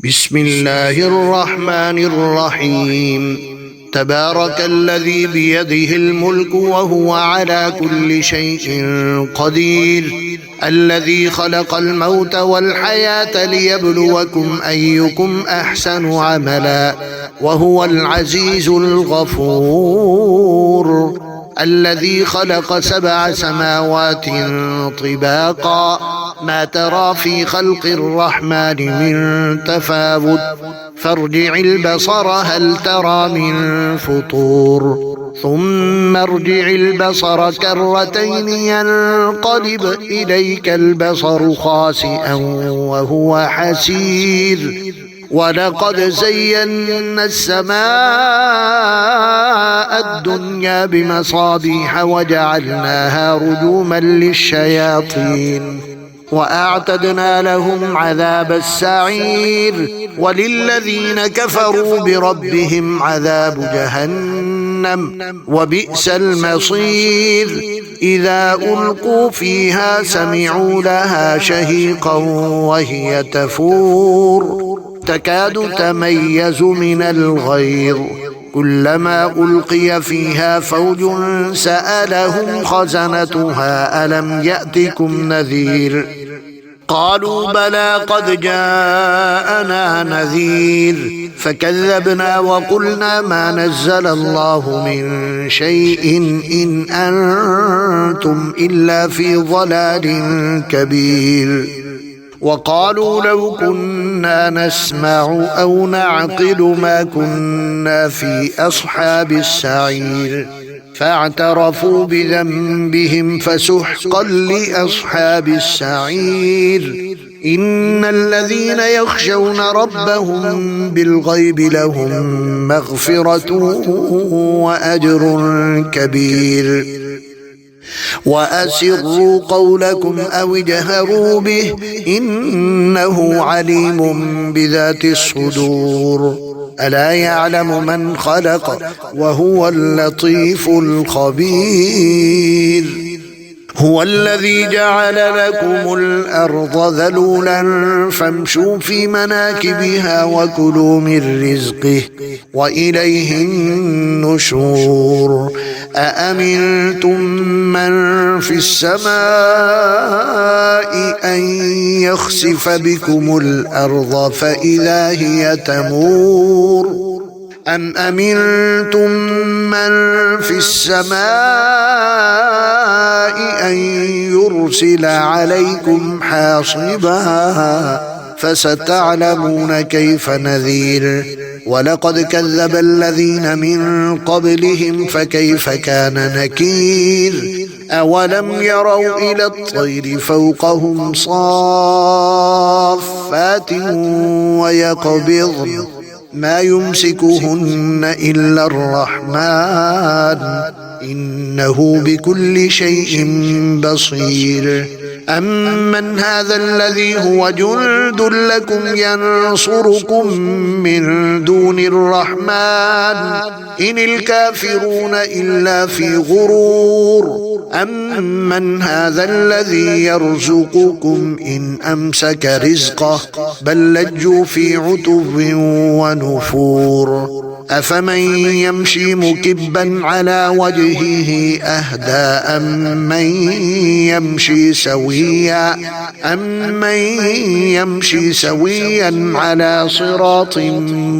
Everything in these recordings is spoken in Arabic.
بسم الله الرحمن الرحيم. تبارك الذي بيده الملك وهو على كل شيء قدير، الذي خلق الموت والحياة ليبلوكم أيكم أحسن عملا، وهو العزيز الغفور. الذي خلق 7 سماوات طباقا، ما ترى في خلق الرحمن من تفاوت، فارجع البصر هل ترى من فطور، ثم ارجع البصر كرتين ينقلب إليك البصر خاسئا وهو حسير. ولقد زينا السماء الدنيا بمصابيح وجعلناها رجوما للشياطين، وأعتدنا لهم عذاب السعير. وللذين كفروا بربهم عذاب جهنم وبئس المصير. إذا ألقوا فيها سمعوا لها شهيقا وهي تفور، تكاد تميز من الغيظ، كلما ألقي فيها فوج سألهم خزنتها ألم يأتكم نذير، قالوا بلى قد جاءنا نذير، فكذبنا وقلنا ما نزل الله من شيء إن أنتم إلا في ضلال كبير. وقالوا لو كنا نسمع أو نعقل ما كنا في أصحاب السعير، فاعترفوا بذنبهم فسحقا لأصحاب السعير. إن الذين يخشون ربهم بالغيب لهم مغفرة وأجر كبير. وأسروا قولكم أو اجهروا به إنه عليم بذات الصدور. ألا يعلم من خلق وهو اللطيف الخبير. هو الذي جعل لكم الأرض ذلولا فامشوا في مناكبها وكلوا من رزقه وإليه النشور. أأمنتم من في السماء أن يخسف بكم الأرض فإذا هي تمور، أم أمنتم من في السماء أن يرسل عليكم حاصبا، فستعلمون كيف نذير. ولقد كذب الذين من قبلهم فكيف كان نكير. أولم يروا إلى الطير فوقهم صافات ويقبضن ما يمسكهن إلا الرحمن إنه بكل شيء بصير. أمن هذا الذي هو جند لكم ينصركم من دون الرحمن إن الكافرون إلا في غرور. أمن هذا الذي يرزقكم إن أمسك رزقه بل لجوا في عتو ونفور. أفمن يمشي مكبا على وجهه أهدى أمن يمشي سويا على صراط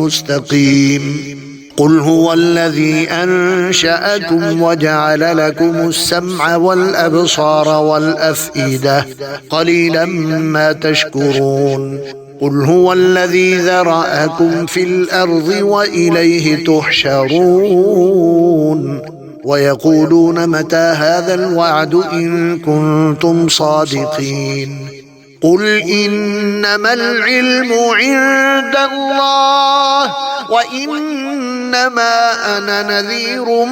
مستقيم. قل هو الذي أنشأكم وجعل لكم السمع والأبصار والأفئدة قليلا ما تشكرون. قل هو الذي ذرأكم في الأرض وإليه تحشرون. ويقولون متى هذا الوعد إن كنتم صادقين. قل إنما العلم عند الله وإنما أنا نذير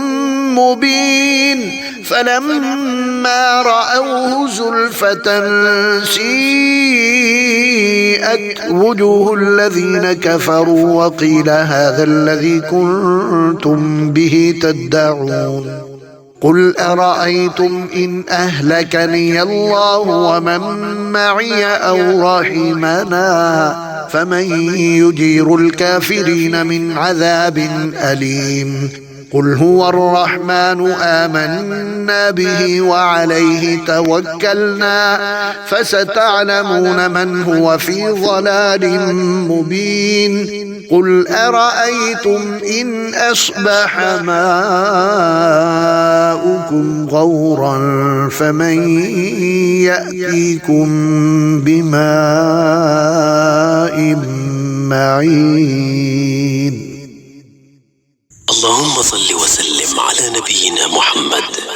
مبين. فلما رأوه زلفة سيئت وجوه الذين كفروا وقيل هذا الذي كنتم به تدعون. قل أرأيتم إن أهلكني الله ومن معي أو رحمنا فمن يجير الكافرين من عذاب أليم قل هو الرحمن آمنا به وعليه توكلنا فستعلمون من هو في ضلال مبين قل أرأيتم إن أصبح ماؤكم غورا فمن يأتيكم بماء معين. اللهم صل وسلم على نبينا محمد